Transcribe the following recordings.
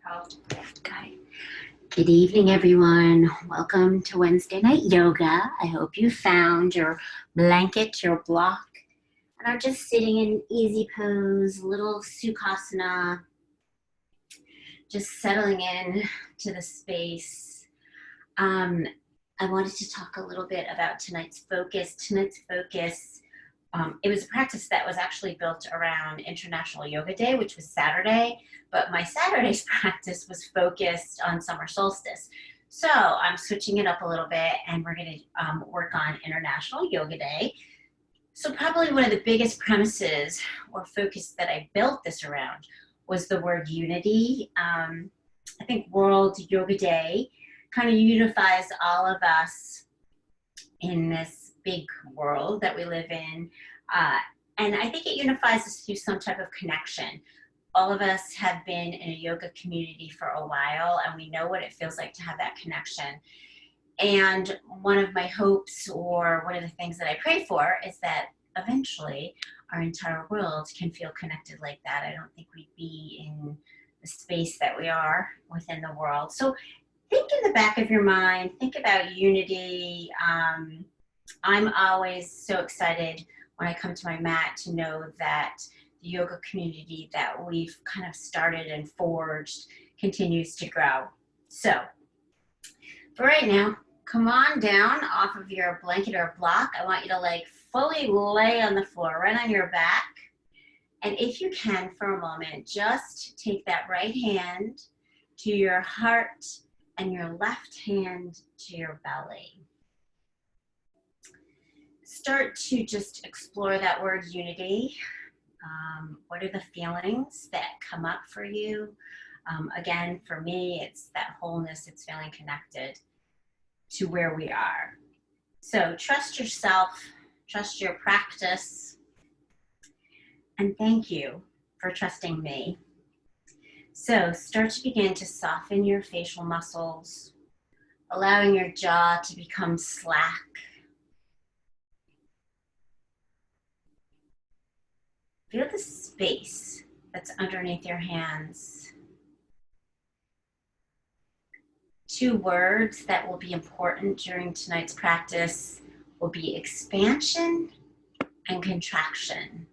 Okay. Good evening, everyone. Welcome to Wednesday Night Yoga. I hope you found your blanket, your block, and are just sitting in easy pose, little Sukhasana, just settling in to the space. I wanted to talk a little bit about tonight's focus. It was a practice that was actually built around International Yoga Day, which was Saturday, but my Saturday's practice was focused on summer solstice. So I'm switching it up a little bit, and we're going to work on International Yoga Day. So probably one of the biggest premises or focus that I built this around was the word unity. I think World Yoga Day kind of unifies all of us in this big world that we live in. And I think it unifies us through some type of connection. All of us have been in a yoga community for a while, and we know what it feels like to have that connection. And one of my hopes, or one of the things that I pray for, is that eventually our entire world can feel connected like that. I don't think we'd be in the space that we are within the world. So think in the back of your mind, think about unity. I'm always so excited when I come to my mat to know that the yoga community that we've kind of started and forged continues to grow. So for right now, come on down off of your blanket or block. I want you to fully lay on the floor, right on your back. And if you can, for a moment, just take that right hand to your heart and your left hand to your belly. Start to just explore that word unity. What are the feelings that come up for you? Again, for me, it's that wholeness, it's feeling connected to where we are. So trust yourself, trust your practice, and thank you for trusting me. So start to begin to soften your facial muscles, allowing your jaw to become slack. Feel the space that's underneath your hands. Two words that will be important during tonight's practice will be expansion and contraction.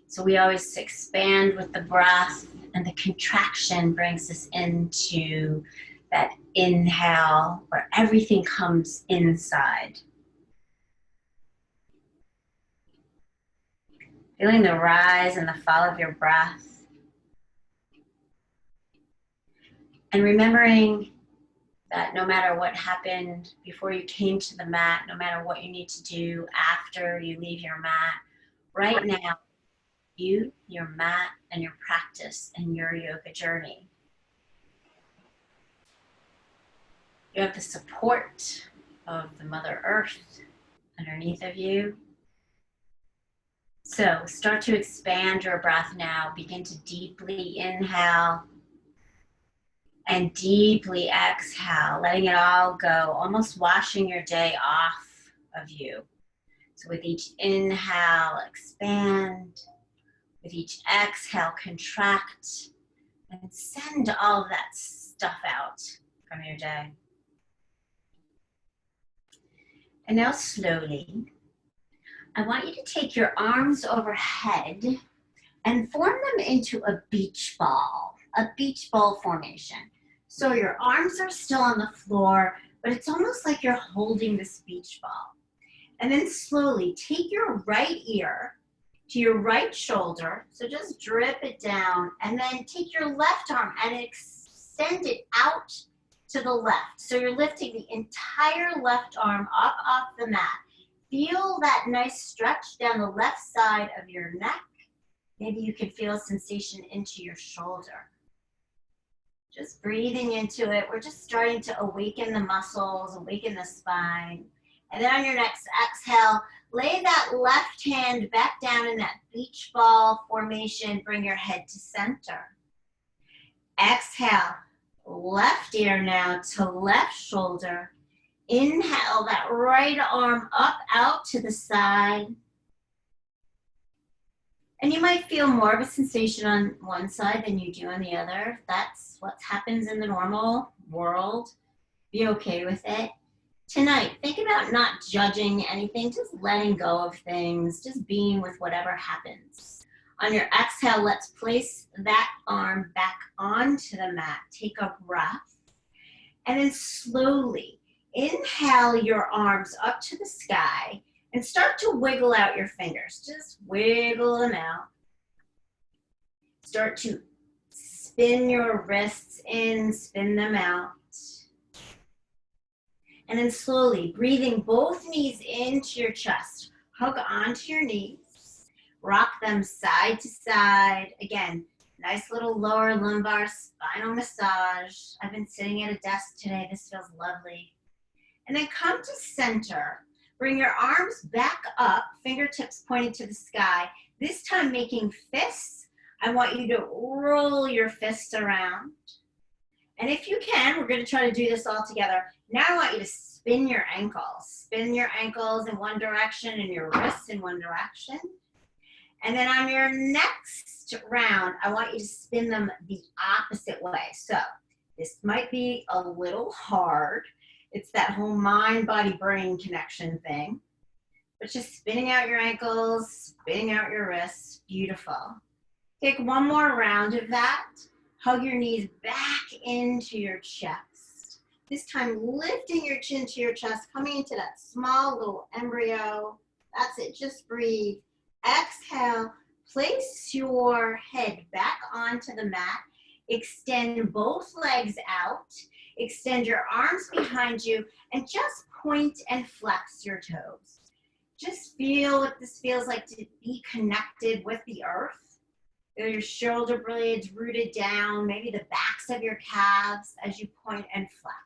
So we always expand with the breath, and the contraction brings us into that inhale where everything comes inside. Feeling the rise and the fall of your breath. And remembering that no matter what happened before you came to the mat, no matter what you need to do after you leave your mat, right now, you, your mat, and your practice and your yoga journey. You have the support of the Mother Earth underneath of you. So start to expand your breath now. Begin to deeply inhale and deeply exhale, letting it all go, almost washing your day off of you. So with each inhale, expand. With each exhale, contract, and send all of that stuff out from your day. And now slowly, I want you to take your arms overhead and form them into a beach ball formation. So your arms are still on the floor, but it's almost like you're holding this beach ball. And then slowly take your right ear to your right shoulder, so just drip it down, and then take your left arm and extend it out to the left. So you're lifting the entire left arm up off the mat. Feel that nice stretch down the left side of your neck. Maybe you can feel a sensation into your shoulder. Just breathing into it. We're just starting to awaken the muscles, awaken the spine. And then on your next exhale, lay that left hand back down in that beach ball formation. Bring your head to center. Exhale, left ear now to left shoulder. Inhale that right arm up out to the side. And you might feel more of a sensation on one side than you do on the other. That's what happens in the normal world. Be okay with it. Tonight, think about not judging anything, just letting go of things, just being with whatever happens. On your exhale, let's place that arm back onto the mat. Take a breath. And then slowly inhale your arms up to the sky and start to wiggle out your fingers. Just wiggle them out. Start to spin your wrists in, spin them out. And then slowly breathing both knees into your chest. Hug onto your knees. Rock them side to side. Again, nice little lower lumbar spinal massage. I've been sitting at a desk today. This feels lovely. And then come to center. Bring your arms back up, fingertips pointing to the sky. This time making fists. I want you to roll your fists around. And if you can, we're going to try to do this all together. Now I want you to spin your ankles. Spin your ankles in one direction and your wrists in one direction. And then on your next round, I want you to spin them the opposite way. So this might be a little hard. It's that whole mind, body, brain connection thing. But just spinning out your ankles, spinning out your wrists. Beautiful. Take one more round of that. Hug your knees back into your chest. This time lifting your chin to your chest, coming into that small little embryo. That's it, just breathe. Exhale, place your head back onto the mat. Extend both legs out. Extend your arms behind you and just point and flex your toes. Just feel what this feels like to be connected with the earth. Your shoulder blades rooted down, maybe the backs of your calves as you point and flex.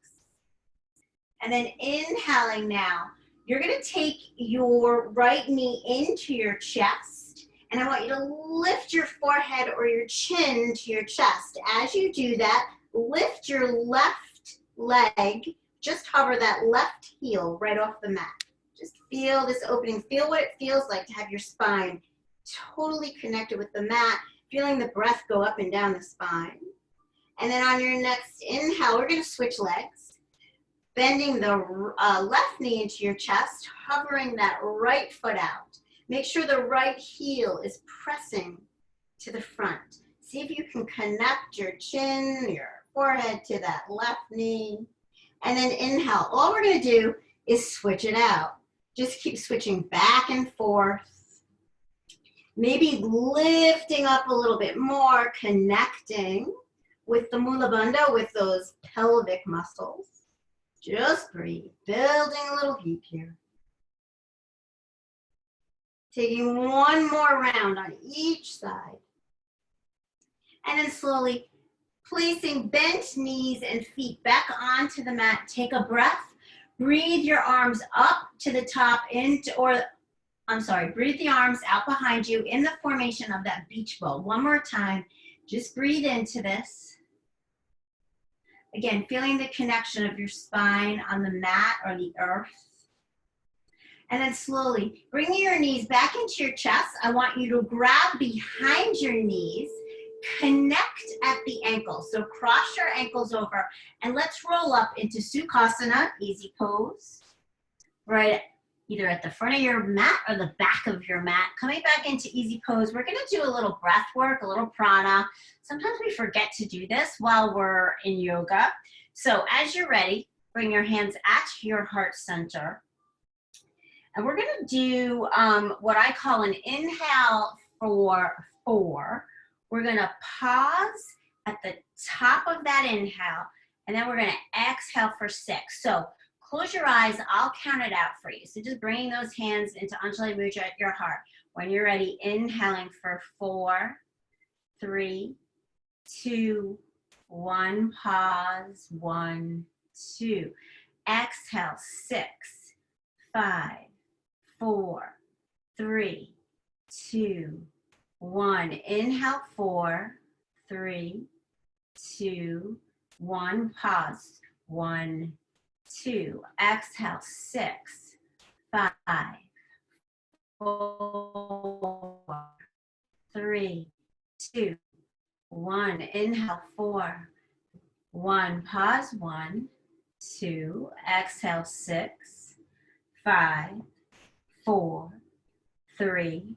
And then inhaling now, you're gonna take your right knee into your chest, and I want you to lift your forehead or your chin to your chest. As you do that, lift your left leg, just hover that left heel right off the mat. Just feel this opening, feel what it feels like to have your spine totally connected with the mat, feeling the breath go up and down the spine. And then on your next inhale, we're gonna switch legs. Bending the left knee into your chest, hovering that right foot out. Make sure the right heel is pressing to the front. See if you can connect your chin, your forehead to that left knee. And then inhale. All we're gonna do is switch it out. Just keep switching back and forth. Maybe lifting up a little bit more, connecting with the Mula Bandha, with those pelvic muscles. Just breathe, building a little heat here. Taking one more round on each side. And then slowly placing bent knees and feet back onto the mat. Take a breath. Breathe your arms up to the top, breathe the arms out behind you in the formation of that beach ball. One more time, just breathe into this. Again, feeling the connection of your spine on the mat or the earth. And then slowly bringing your knees back into your chest. I want you to grab behind your knees, connect at the ankles. So cross your ankles over and let's roll up into Sukhasana, easy pose. Right, either at the front of your mat or the back of your mat. Coming back into easy pose, we're gonna do a little breath work, a little prana. Sometimes we forget to do this while we're in yoga. So as you're ready, bring your hands at your heart center. And we're gonna do what I call an inhale for 4. We're gonna pause at the top of that inhale, and then we're gonna exhale for 6. So close your eyes, I'll count it out for you. So just bringing those hands into Anjali Mudra at your heart. When you're ready, inhaling for 4, 3, 2, 1, pause, 1, 2. Exhale, 6, 5, 4, 3, 2, 1. Inhale, 4, 3, 2, 1, pause, 1, 2. Exhale, 6, 5, 4, 3, 2, 1. Inhale, 4, 1. Pause, 1, 2. Exhale, 6, 5, 4, 3,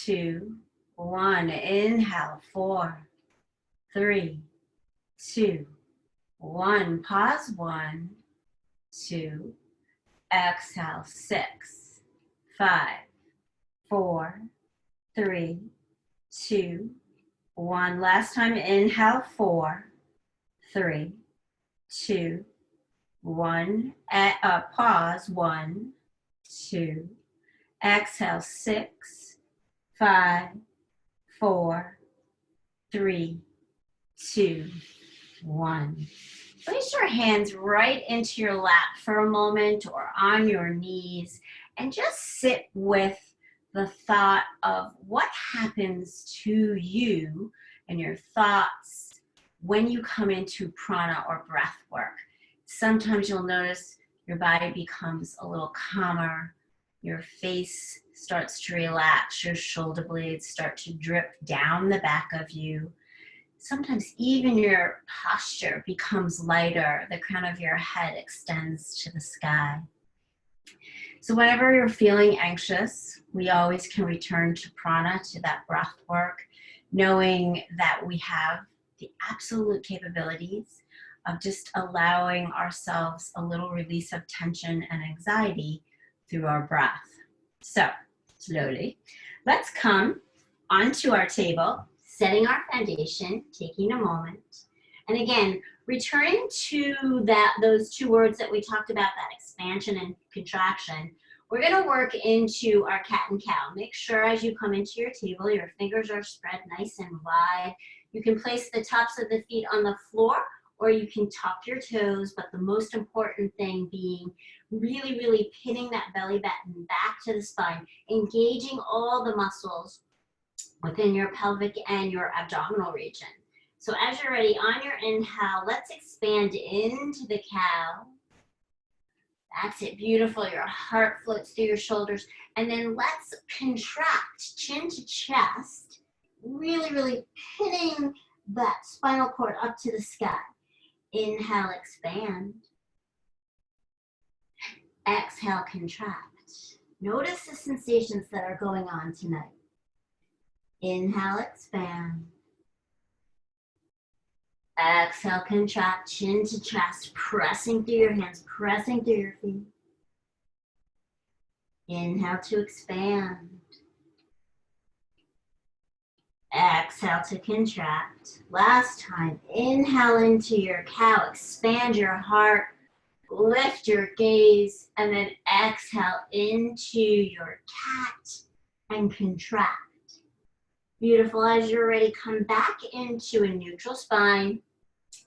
2, 1. Inhale, 4, 3, 2, 1. Pause, 1, 2. Exhale, 6, 5, 4, 3, 2, 1. Last time, inhale, 4, 3, 2, 1. Pause, 1, 2. Exhale, 6, 5, 4, 3, 2, 1. Place your hands right into your lap for a moment or on your knees and just sit with the thought of what happens to you and your thoughts when you come into prana or breath work. Sometimes you'll notice your body becomes a little calmer, your face starts to relax, your shoulder blades start to drip down the back of you. Sometimes even your posture becomes lighter. The crown of your head extends to the sky. So whenever you're feeling anxious, we always can return to prana, to that breath work, knowing that we have the absolute capabilities of just allowing ourselves a little release of tension and anxiety through our breath. So slowly, let's come onto our table, setting our foundation, taking a moment. And again, returning to those two words that we talked about, that expansion and contraction, we're gonna work into our cat and cow. Make sure as you come into your table, your fingers are spread nice and wide. You can place the tops of the feet on the floor, or you can tuck your toes, but the most important thing being really, really pinning that belly button back to the spine, engaging all the muscles within your pelvic and your abdominal region. So as you're ready, on your inhale, let's expand into the cow. That's it, beautiful. Your heart floats through your shoulders. And then let's contract chin to chest, really, really pinning that spinal cord up to the sky. Inhale, expand. Exhale, contract. Notice the sensations that are going on tonight. Inhale, expand. Exhale, contract, chin to chest, pressing through your hands, pressing through your feet. Inhale to expand. Exhale to contract. Last time, inhale into your cow, expand your heart, lift your gaze, and then exhale into your cat and contract. Beautiful. As you're ready, come back into a neutral spine.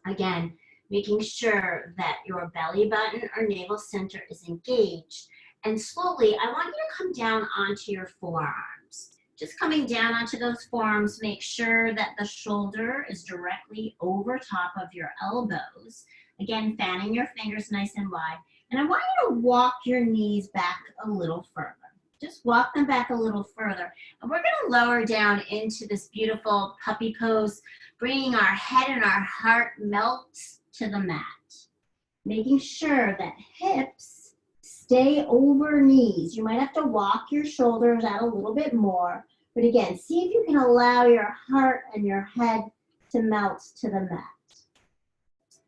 Again, making sure that your belly button or navel center is engaged. And slowly, I want you to come down onto your forearms. Just coming down onto those forearms, make sure that the shoulder is directly over top of your elbows. Again, fanning your fingers nice and wide. And I want you to walk your knees back a little further. Just walk them back a little further. And we're gonna lower down into this beautiful puppy pose, bringing our head and our heart melts to the mat. Making sure that hips stay over knees. You might have to walk your shoulders out a little bit more. But again, see if you can allow your heart and your head to melt to the mat.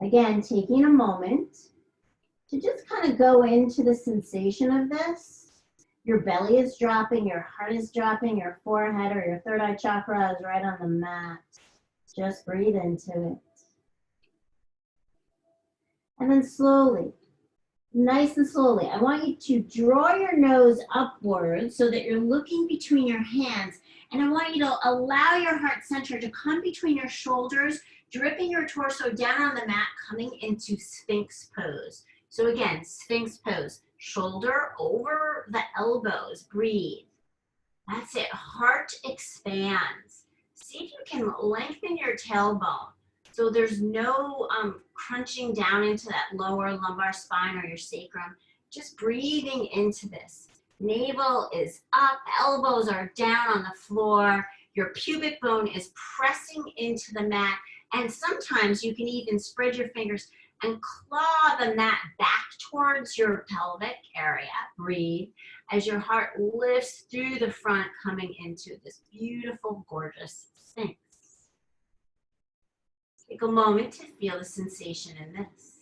Again, taking a moment to just kind of go into the sensation of this. Your belly is dropping, your heart is dropping, your forehead or your third eye chakra is right on the mat. Just breathe into it. And then slowly, nice and slowly, I want you to draw your nose upwards so that you're looking between your hands. And I want you to allow your heart center to come between your shoulders, dripping your torso down on the mat, coming into Sphinx pose. So again, Sphinx pose. Shoulder over the elbows, breathe. That's it, heart expands. See if you can lengthen your tailbone so there's no crunching down into that lower lumbar spine or your sacrum. Just breathing into this. Navel is up, elbows are down on the floor, Your pubic bone is pressing into the mat, and sometimes you can even spread your fingers and claw the mat back towards your pelvic area. Breathe as your heart lifts through the front, coming into this beautiful, gorgeous Sphinx. Take a moment to feel the sensation in this.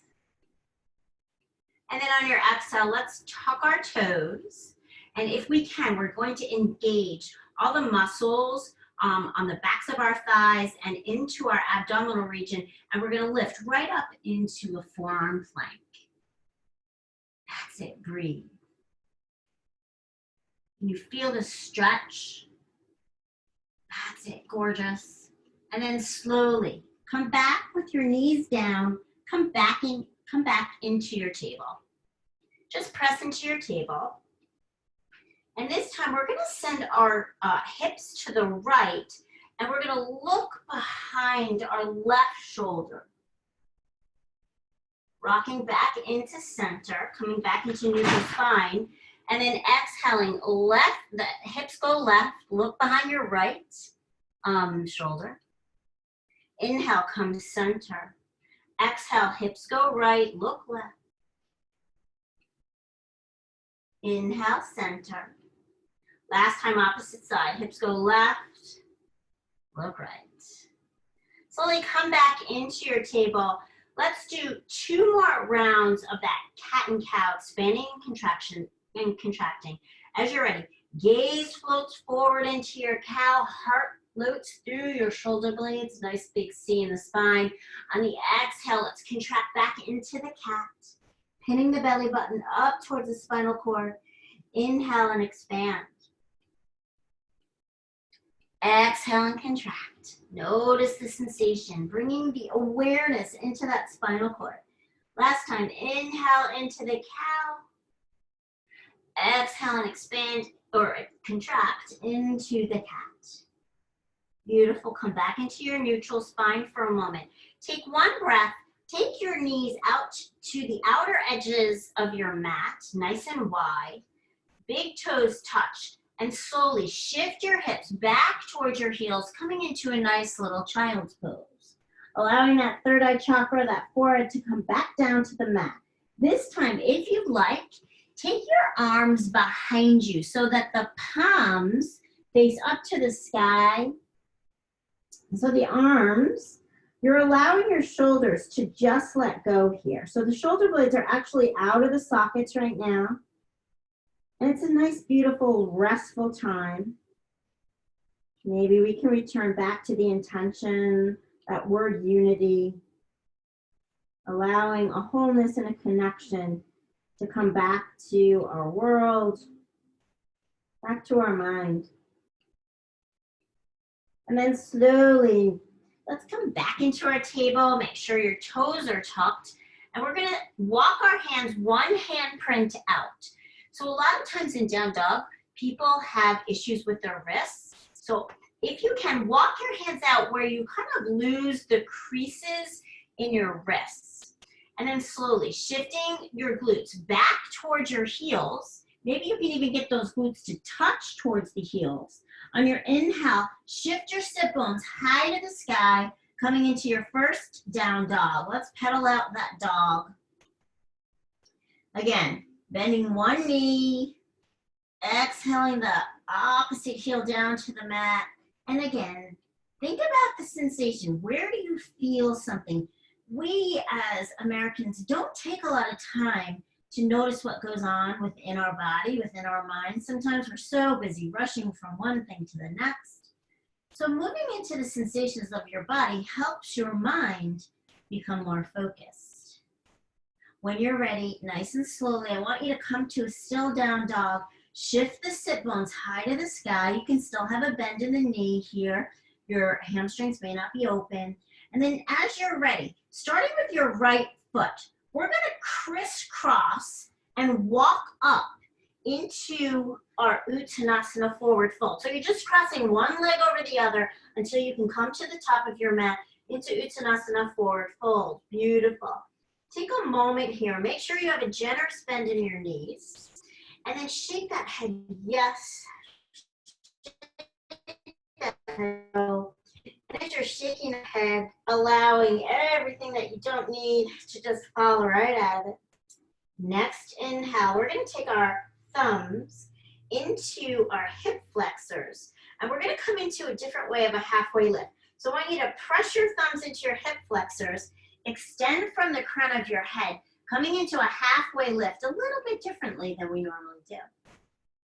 And then on your exhale, let's tuck our toes. And if we can, we're going to engage all the muscles on the backs of our thighs and into our abdominal region. And we're gonna lift right up into a forearm plank. That's it, breathe. Can you feel the stretch? That's it, gorgeous. And then slowly come back with your knees down, come back into your table. Just press into your table. And this time we're gonna send our hips to the right, and we're gonna look behind our left shoulder. Rocking back into center, coming back into neutral spine, and then exhaling left, the hips go left, look behind your right shoulder. Inhale, come center. Exhale, hips go right, look left. Inhale, center. Last time, opposite side. Hips go left, look right. Slowly come back into your table. Let's do 2 more rounds of that cat and cow, expanding and contracting. As you're ready, gaze floats forward into your cow, heart floats through your shoulder blades, nice big C in the spine. On the exhale, let's contract back into the cat, pinning the belly button up towards the spinal cord. Inhale and expand. Exhale and contract. Notice the sensation, bringing the awareness into that spinal cord. Last time, inhale into the cow. Exhale and expand or contract into the cat. Beautiful. Come back into your neutral spine for a moment. Take one breath. Take your knees out to the outer edges of your mat, nice and wide. Big toes touch. And slowly shift your hips back towards your heels, coming into a nice little child's pose. Allowing that third eye chakra, that forehead, to come back down to the mat. This time, if you'd like, take your arms behind you so that the palms face up to the sky. So the arms, you're allowing your shoulders to just let go here. So the shoulder blades are actually out of the sockets right now. And it's a nice, beautiful, restful time. Maybe we can return back to the intention, that word unity, allowing a wholeness and a connection to come back to our world, back to our mind. And then slowly, let's come back into our table, make sure your toes are tucked, and we're gonna walk our hands one handprint out. So a lot of times in down dog, people have issues with their wrists. So if you can walk your hands out where you kind of lose the creases in your wrists, and then slowly shifting your glutes back towards your heels. Maybe you can even get those glutes to touch towards the heels. On your inhale, shift your sit bones high to the sky, coming into your first down dog. Let's pedal out that dog. Again. Bending one knee, exhaling the opposite heel down to the mat. And again, think about the sensation. Where do you feel something? We as Americans don't take a lot of time to notice what goes on within our body, within our mind. Sometimes we're so busy rushing from one thing to the next. So moving into the sensations of your body helps your mind become more focused. When you're ready, nice and slowly, I want you to come to a still down dog. Shift the sit bones high to the sky. You can still have a bend in the knee here. Your hamstrings may not be open. And then as you're ready, starting with your right foot, we're gonna crisscross and walk up into our Uttanasana forward fold. So you're just crossing one leg over the other until you can come to the top of your mat into Uttanasana forward fold. Beautiful. Take a moment here. Make sure you have a generous bend in your knees. And then shake that head. Yes. And as you're shaking the head, allowing everything that you don't need to just fall right out of it. Next inhale, we're going to take our thumbs into our hip flexors. And we're going to come into a different way of a halfway lift. So I want you to press your thumbs into your hip flexors, extend from the crown of your head, coming into a halfway lift, a little bit differently than we normally do.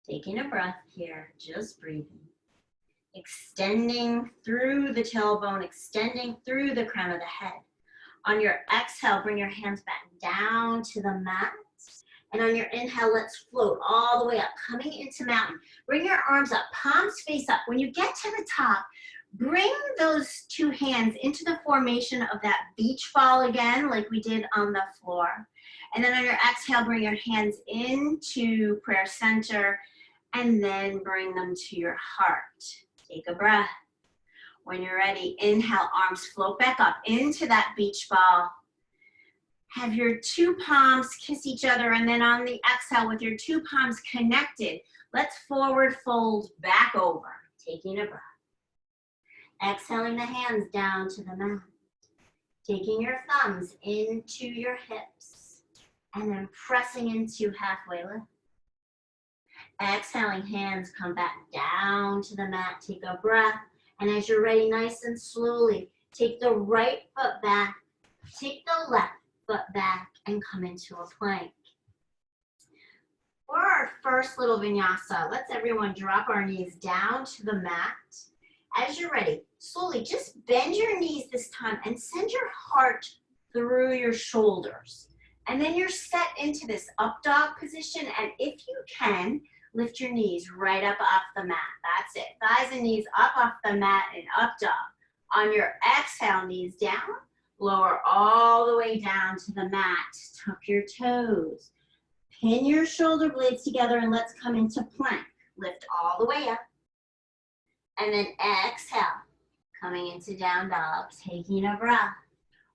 Taking a breath here, just breathing. Extending through the tailbone, extending through the crown of the head. On your exhale, bring your hands back down to the mat. And on your inhale, let's float all the way up, coming into mountain. Bring your arms up, palms face up. When you get to the top, bring those two hands into the formation of that beach ball again, like we did on the floor. And then on your exhale, bring your hands into prayer center and then bring them to your heart. Take a breath. When you're ready, inhale, arms float back up into that beach ball. Have your two palms kiss each other, and then on the exhale, with your two palms connected, let's forward fold back over, taking a breath. Exhaling the hands down to the mat. Taking your thumbs into your hips, and then pressing into halfway lift. Exhaling, hands come back down to the mat, take a breath. And as you're ready, nice and slowly, take the right foot back, take the left foot back, and come into a plank. For our first little vinyasa, let's everyone drop our knees down to the mat. As you're ready, slowly just bend your knees this time and send your heart through your shoulders. And then you're set into this up dog position, and if you can, lift your knees right up off the mat. That's it. Thighs and knees up off the mat and up dog. On your exhale, knees down. Lower all the way down to the mat. Tuck your toes. Pin your shoulder blades together and let's come into plank. Lift all the way up. And then exhale. Coming into down dog. Taking a breath.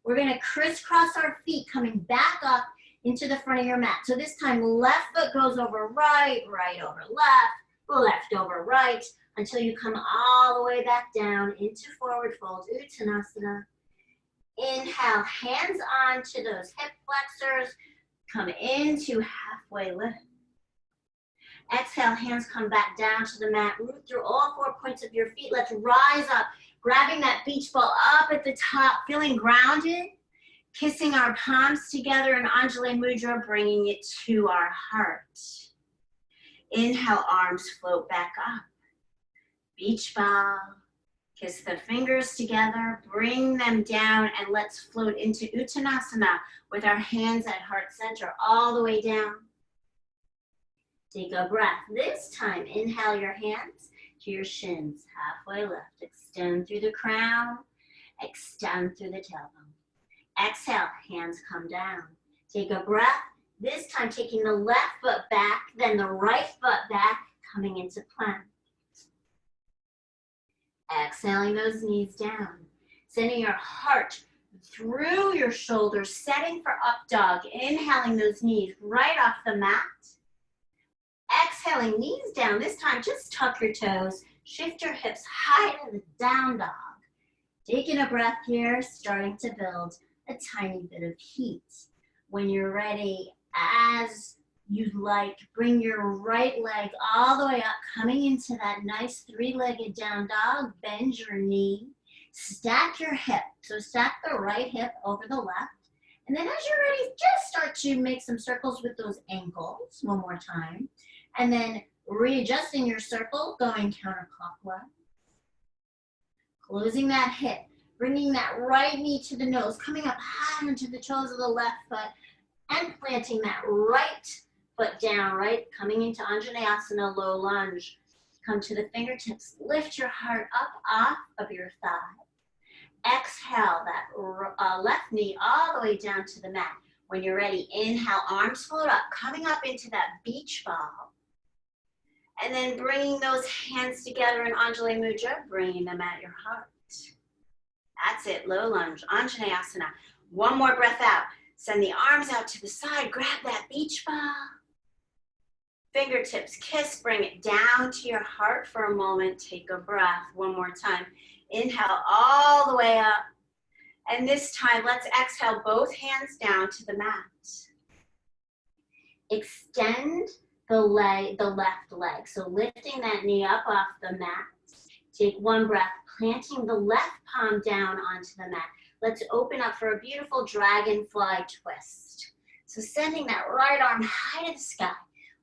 We're going to crisscross our feet coming back up into the front of your mat. So this time, left foot goes over right, right over left, left over right, until you come all the way back down into forward fold, Uttanasana. Inhale, hands on to those hip flexors. Come into halfway lift. Exhale, hands come back down to the mat. Root through all 4 points of your feet. Let's rise up, grabbing that beach ball up at the top, feeling grounded. Kissing our palms together in Anjali Mudra, bringing it to our heart. Inhale, arms float back up. Beach ball. Kiss the fingers together, bring them down, and let's float into Uttanasana with our hands at heart center all the way down. Take a breath. This time, inhale your hands to your shins, halfway lift. Extend through the crown, extend through the tailbone. Exhale, hands come down. Take a breath. This time taking the left foot back, then the right foot back, coming into plank. Exhaling those knees down. Sending your heart through your shoulders, setting for up dog. Inhaling those knees right off the mat. Exhaling, knees down. This time, just tuck your toes. Shift your hips high to the down dog. Taking a breath here, starting to build a tiny bit of heat. When you're ready, as you'd like, bring your right leg all the way up, coming into that nice 3-legged down dog. Bend your knee, stack your hip. So stack the right hip over the left. And then as you're ready, just start to make some circles with those ankles one more time. And then readjusting your circle, going counterclockwise. Closing that hip. Bringing that right knee to the nose, coming up high into the toes of the left foot, and planting that right foot down, right? Coming into Anjaneyasana, low lunge. Come to the fingertips. Lift your heart up off of your thigh. Exhale that left knee all the way down to the mat. When you're ready, inhale, arms float up, coming up into that beach ball. And then bringing those hands together in Anjali Mudra, bringing them at your heart. That's it, low lunge, Anjaneyasana. One more breath out. Send the arms out to the side, grab that beach ball. Fingertips kiss, bring it down to your heart for a moment. Take a breath one more time. Inhale all the way up. And this time, let's exhale both hands down to the mat. Extend the left leg. So lifting that knee up off the mat. Take one breath, planting the left palm down onto the mat. Let's open up for a beautiful dragonfly twist. So sending that right arm high to the sky.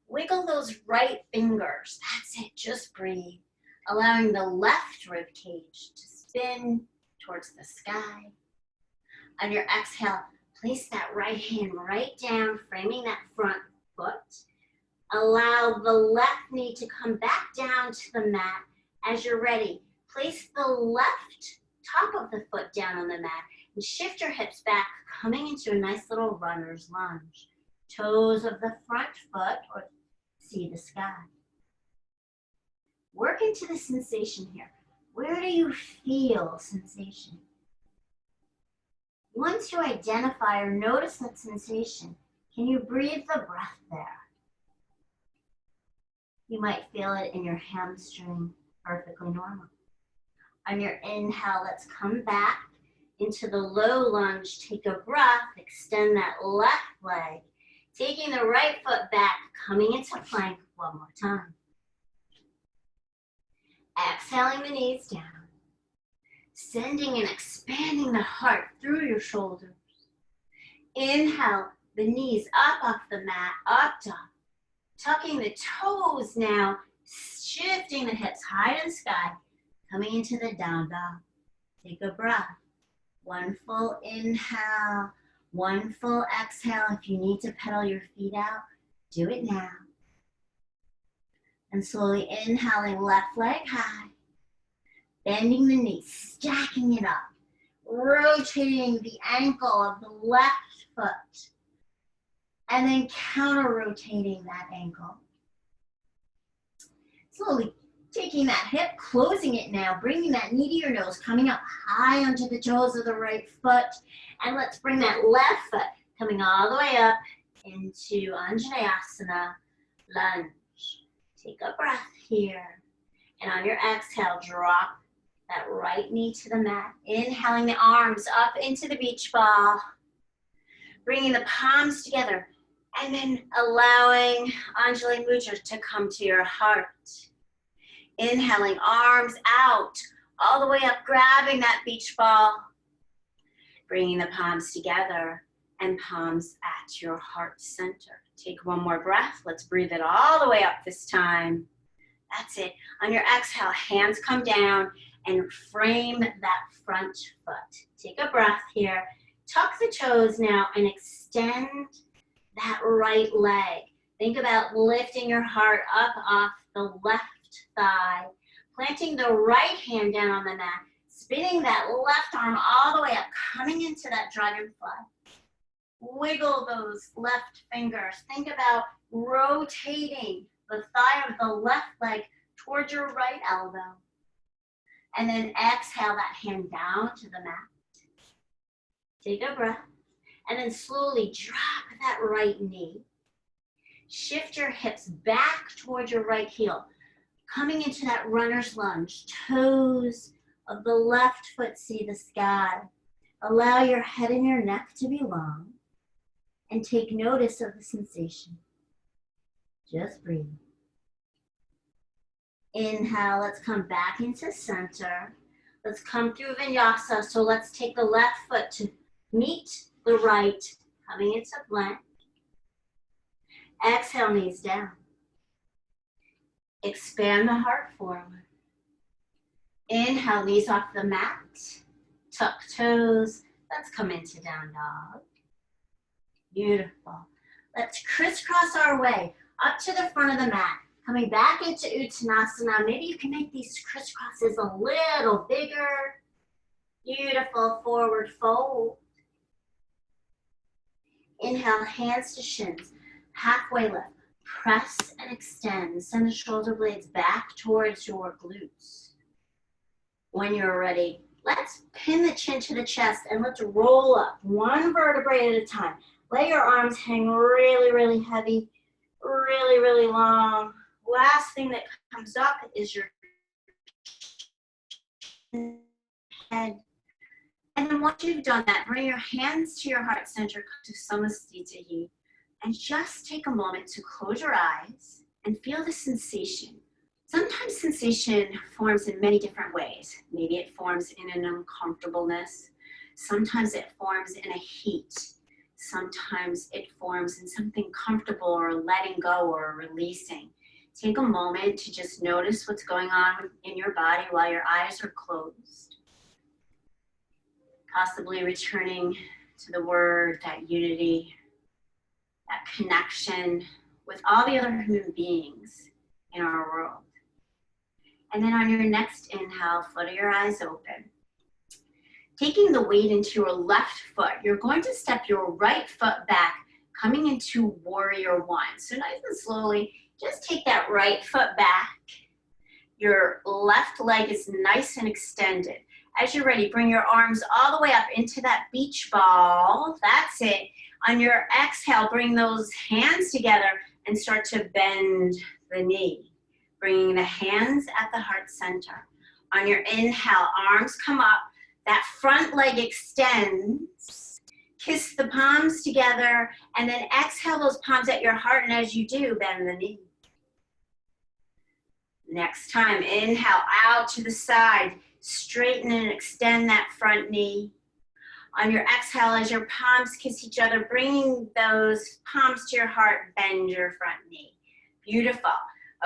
Wiggle those right fingers. That's it, just breathe. Allowing the left rib cage to spin towards the sky. On your exhale, place that right hand right down, framing that front foot. Allow the left knee to come back down to the mat. As you're ready, place the left top of the foot down on the mat and shift your hips back, coming into a nice little runner's lunge. Toes of the front foot or see the sky. Work into the sensation here. Where do you feel sensation? Once you identify or notice that sensation, can you breathe the breath there? You might feel it in your hamstring, perfectly normal. On your inhale, let's come back into the low lunge. Take a breath, extend that left leg. Taking the right foot back, coming into plank one more time. Exhaling the knees down. Sending and expanding the heart through your shoulders. Inhale, the knees up off the mat, up dog. Tucking the toes now, shifting the hips high to the sky, coming into the down dog. Take a breath. One full inhale, one full exhale. If you need to pedal your feet out, do it now. And slowly inhaling, left leg high. Bending the knee, stacking it up. Rotating the ankle of the left foot. And then counter-rotating that ankle. Slowly taking that hip, closing it now, bringing that knee to your nose, coming up high onto the toes of the right foot. And let's bring that left foot coming all the way up into Anjaneyasana lunge. Take a breath here. And on your exhale, drop that right knee to the mat. Inhaling the arms up into the beach ball. Bringing the palms together. And then allowing Anjali Mudra to come to your heart. Inhaling, arms out, all the way up, grabbing that beach ball. Bringing the palms together and palms at your heart center. Take one more breath. Let's breathe it all the way up this time. That's it. On your exhale, hands come down and frame that front foot. Take a breath here. Tuck the toes now and extend that right leg. Think about lifting your heart up off the left thigh. Planting the right hand down on the mat. Spinning that left arm all the way up. Coming into that dragonfly. Wiggle those left fingers. Think about rotating the thigh of the left leg towards your right elbow. And then exhale that hand down to the mat. Take a breath. And then slowly drop that right knee. Shift your hips back towards your right heel. Coming into that runner's lunge. Toes of the left foot see the sky. Allow your head and your neck to be long. And take notice of the sensation. Just breathe. Inhale, let's come back into center. Let's come through vinyasa. So let's take the left foot to meet the right, coming into plank. Exhale, knees down. Expand the heart forward. Inhale, knees off the mat. Tuck toes. Let's come into down dog. Beautiful. Let's crisscross our way up to the front of the mat. Coming back into Uttanasana. Maybe you can make these crisscrosses a little bigger. Beautiful. Forward fold. Inhale, hands to shins. Halfway lift. Press and extend. Send the shoulder blades back towards your glutes. When you're ready, let's pin the chin to the chest and let's roll up one vertebrae at a time. Let your arms hang really, really heavy. really, really long. Last thing that comes up is your head. And then once you've done that, bring your hands to your heart center, to Samasthiti, and just take a moment to close your eyes and feel the sensation. Sometimes sensation forms in many different ways. Maybe it forms in an uncomfortableness. Sometimes it forms in a heat. Sometimes it forms in something comfortable or letting go or releasing. Take a moment to just notice what's going on in your body while your eyes are closed. Possibly returning to the word, that unity, that connection with all the other human beings in our world. And then on your next inhale, flutter your eyes open. Taking the weight into your left foot, you're going to step your right foot back, coming into warrior one. So nice and slowly, just take that right foot back. Your left leg is nice and extended. As you're ready, bring your arms all the way up into that beach ball. That's it. On your exhale, bring those hands together and start to bend the knee. Bringing the hands at the heart center. On your inhale, arms come up. That front leg extends. Kiss the palms together and then exhale those palms at your heart, and as you do, bend the knee. Next time, inhale out to the side. Straighten and extend that front knee. On your exhale, as your palms kiss each other, bringing those palms to your heart, bend your front knee. Beautiful.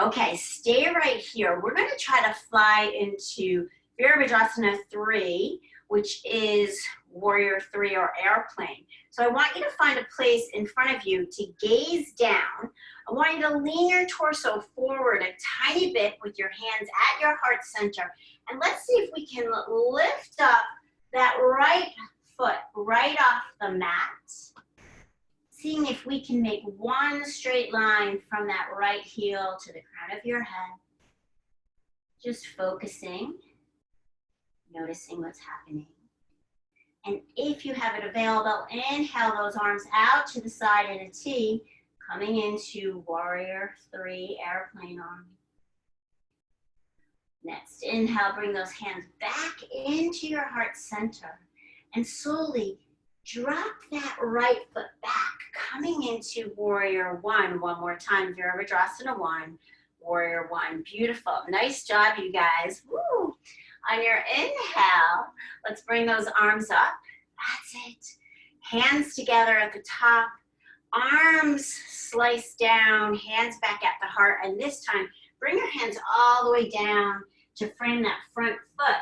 Okay, stay right here. We're going to try to fly into Virabhadrasana 3, which is Warrior 3 or airplane. So I want you to find a place in front of you to gaze down. I want you to lean your torso forward a tiny bit with your hands at your heart center. And let's see if we can lift up that right foot right off the mat. Seeing if we can make one straight line from that right heel to the crown of your head. Just focusing, noticing what's happening. And if you have it available, inhale those arms out to the side in a T, coming into Warrior 3, airplane arm. Next, inhale, bring those hands back into your heart center and slowly drop that right foot back, coming into Warrior 1. One more time, Virabhadrasana 1, Warrior 1. Beautiful. Nice job, you guys. Woo. On your inhale, let's bring those arms up. That's it. Hands together at the top. Arms slice down, hands back at the heart. And this time, bring your hands all the way down to frame that front foot.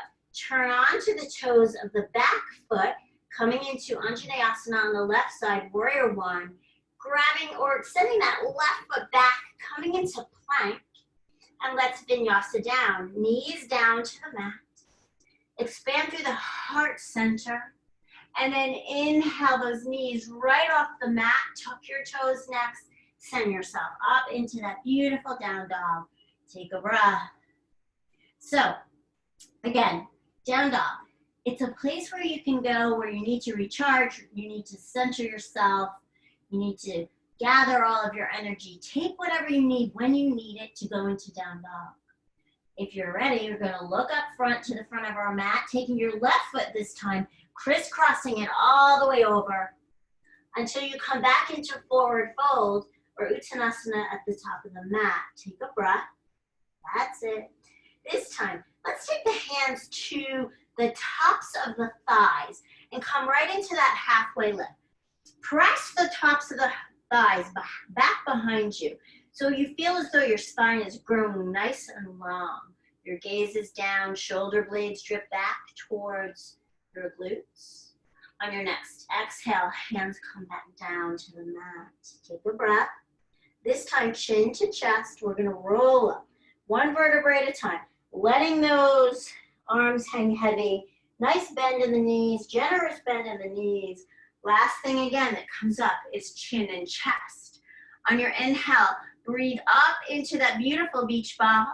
Turn onto the toes of the back foot, coming into Anjaneyasana on the left side, Warrior 1. Grabbing or extending that left foot back, coming into plank. And let's vinyasa down. Knees down to the mat. Expand through the heart center. And then inhale those knees right off the mat. Tuck your toes next. Send yourself up into that beautiful down dog. Take a breath. So, again, down dog. It's a place where you can go where you need to recharge. You need to center yourself. You need to gather all of your energy. Take whatever you need when you need it to go into down dog. If you're ready, you're going to look up front to the front of our mat, taking your left foot this time, crisscrossing it all the way over until you come back into forward fold or Uttanasana at the top of the mat. Take a breath. That's it. This time, let's take the hands to the tops of the thighs and come right into that halfway lift. Press the tops of the thighs back behind you so you feel as though your spine is growing nice and long. Your gaze is down, shoulder blades drip back towards your glutes. On your next exhale, hands come back down to the mat. Take a breath. This time, chin to chest, we're going to roll up one vertebrae at a time, letting those arms hang heavy. Nice bend in the knees, generous bend in the knees. Last thing again that comes up is chin and chest. On your inhale, breathe up into that beautiful beach ball.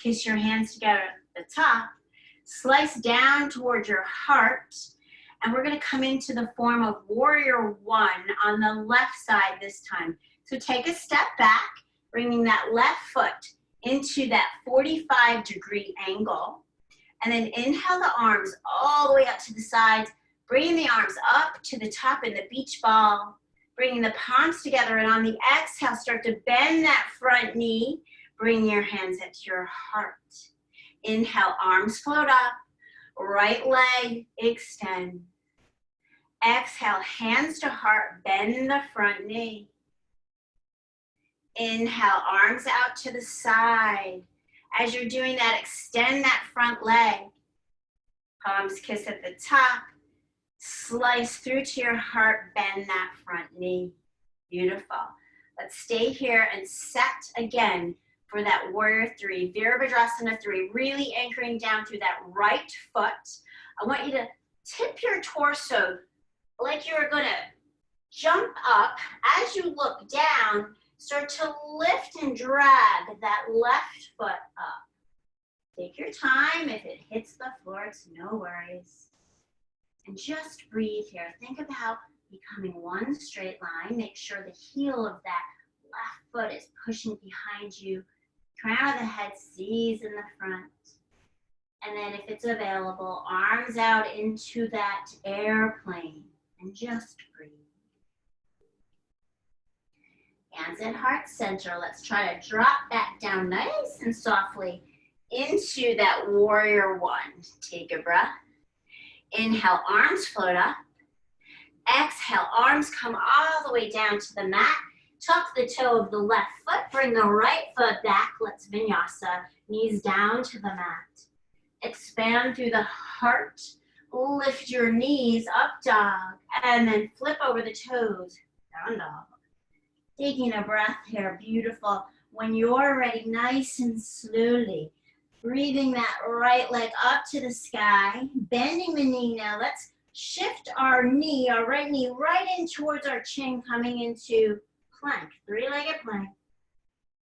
Kiss your hands together at the top. Slice down towards your heart. And we're going to come into the form of Warrior 1 on the left side this time. So take a step back, bringing that left foot into that 45-degree angle. And then inhale the arms all the way up to the sides, bringing the arms up to the top in the beach ball, bringing the palms together, and on the exhale, start to bend that front knee, bring your hands into your heart. Inhale, arms float up, right leg extend. Exhale, hands to heart, bend the front knee. Inhale, arms out to the side. As you're doing that, extend that front leg. Palms kiss at the top. Slice through to your heart, bend that front knee. Beautiful. Let's stay here and set again for that warrior three, Virabhadrasana 3, really anchoring down through that right foot. I want you to tip your torso like you're gonna jump up. As you look down, start to lift and drag that left foot up. Take your time. If it hits the floor, it's no worries. And just breathe here. Think about becoming one straight line. Make sure the heel of that left foot is pushing behind you. Crown of the head sees in the front. And then if it's available, arms out into that airplane. And just breathe. Hands at heart center. Let's try to drop that down nice and softly into that warrior one. Take a breath. Inhale, arms float up. Exhale, arms come all the way down to the mat. Tuck the toe of the left foot. Bring the right foot back. Let's vinyasa. Knees down to the mat. Expand through the heart. Lift your knees, up dog. And then flip over the toes, down dog. Taking a breath here, beautiful. When you're ready, nice and slowly, breathing that right leg up to the sky, bending the knee now. Let's shift our knee, our right knee, right in towards our chin, coming into plank, three-legged plank.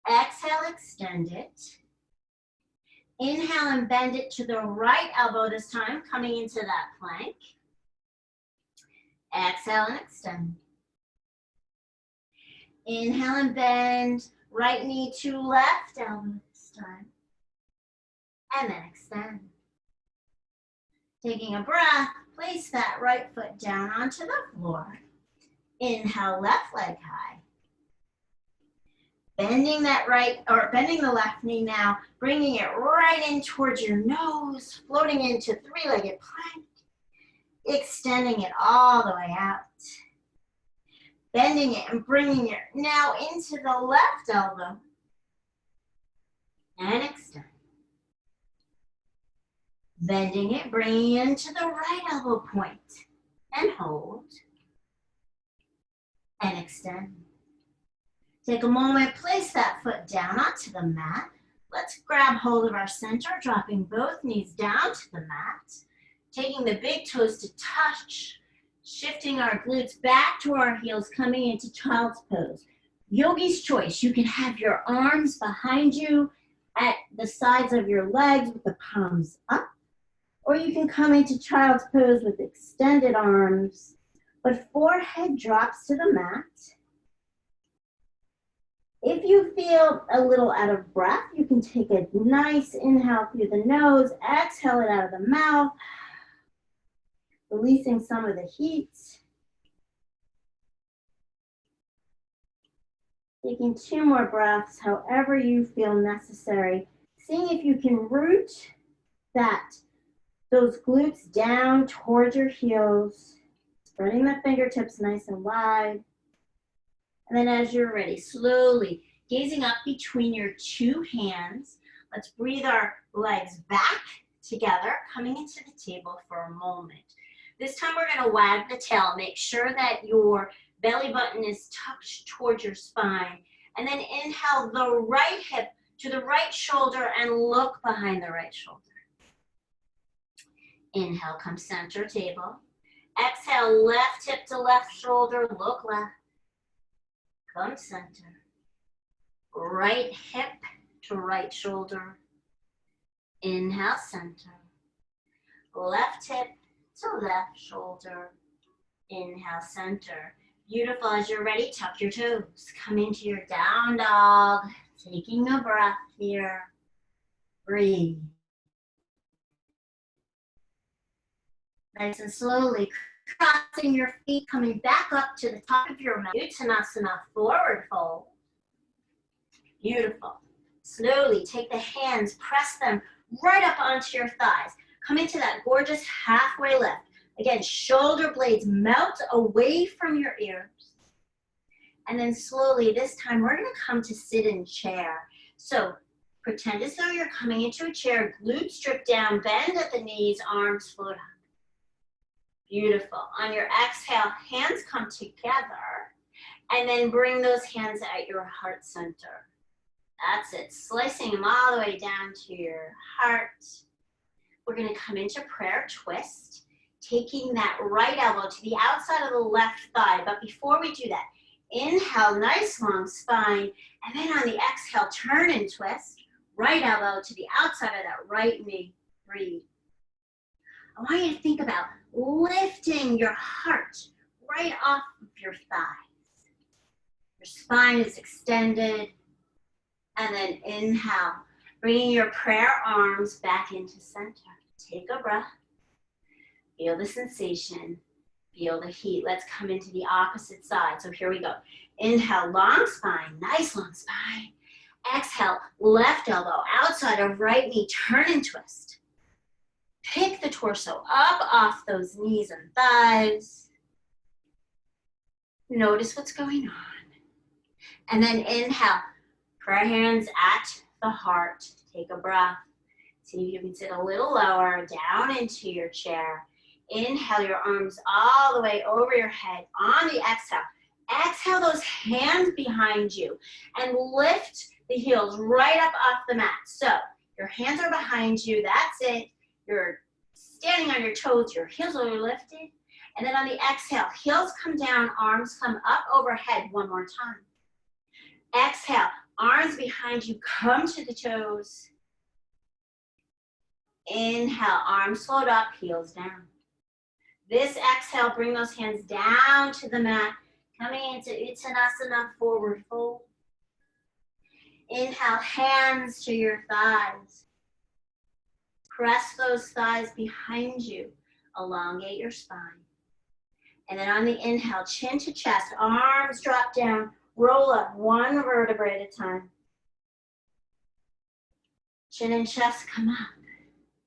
Exhale, extend it. Inhale and bend it to the right elbow this time, coming into that plank. Exhale and extend. Inhale and bend, right knee to left elbow this time. And then extend. Taking a breath, place that right foot down onto the floor. Inhale, left leg high. Bending bending the left knee now, bringing it right in towards your nose, floating into three-legged plank, extending it all the way out. Bending it and bringing it now into the left elbow. And extend. Bending it, bringing it into the right elbow point. And hold. And extend. Take a moment, place that foot down onto the mat. Let's grab hold of our center, dropping both knees down to the mat. Taking the big toes to touch. Shifting our glutes back to our heels, coming into child's pose. Yogi's choice. You can have your arms behind you at the sides of your legs with the palms up. Or you can come into child's pose with extended arms, but forehead drops to the mat. If you feel a little out of breath, you can take a nice inhale through the nose, exhale it out of the mouth, releasing some of the heat. Taking 2 more breaths, however you feel necessary. Seeing if you can root those glutes down towards your heels, spreading the fingertips nice and wide. And then as you're ready, slowly gazing up between your 2 hands. Let's breathe our legs back together, coming into the table for a moment. This time we're gonna wag the tail. Make sure that your belly button is tucked towards your spine. And then inhale the right hip to the right shoulder and look behind the right shoulder. Inhale, come center table. Exhale, left hip to left shoulder, look left. Come center. Right hip to right shoulder. Inhale, center. Left hip to left shoulder. Inhale, center. Beautiful. As you're ready, tuck your toes. Come into your down dog. Taking a breath here. Breathe. Nice and slowly crossing your feet, coming back up to the top of your mat. Uttanasana, forward fold. Beautiful. Slowly take the hands, press them right up onto your thighs. Come into that gorgeous halfway lift. Again, shoulder blades melt away from your ears. And then slowly, this time, we're gonna come to sit in chair. So pretend as though you're coming into a chair, glutes strip down, bend at the knees, arms float up. Beautiful. On your exhale, hands come together, and then bring those hands at your heart center. That's it. Slicing them all the way down to your heart. We're going to come into prayer twist, taking that right elbow to the outside of the left thigh. But before we do that, inhale, nice long spine, and then on the exhale, turn and twist. Right elbow to the outside of that right knee. Breathe. I want you to think about lifting your heart right off of your thighs. Your spine is extended. And then inhale, bringing your prayer arms back into center. Take a breath. Feel the sensation. Feel the heat. Let's come into the opposite side. So here we go. Inhale, long spine, nice long spine. Exhale, left elbow outside of right knee, turn and twist. Pick the torso up off those knees and thighs. Notice what's going on. And then inhale, prayer hands at the heart. Take a breath. See if you can sit a little lower, down into your chair. Inhale your arms all the way over your head. On the exhale, exhale those hands behind you and lift the heels right up off the mat. So your hands are behind you. That's it. You're standing on your toes. Your heels are lifted. And then on the exhale, heels come down, arms come up overhead. One more time. Exhale, arms behind you, come to the toes. Inhale, arms float up, heels down. This exhale, bring those hands down to the mat, coming into Uttanasana, forward fold. Inhale, hands to your thighs. Press those thighs behind you, elongate your spine. And then on the inhale, chin to chest, arms drop down, roll up one vertebrae at a time. Chin and chest come up.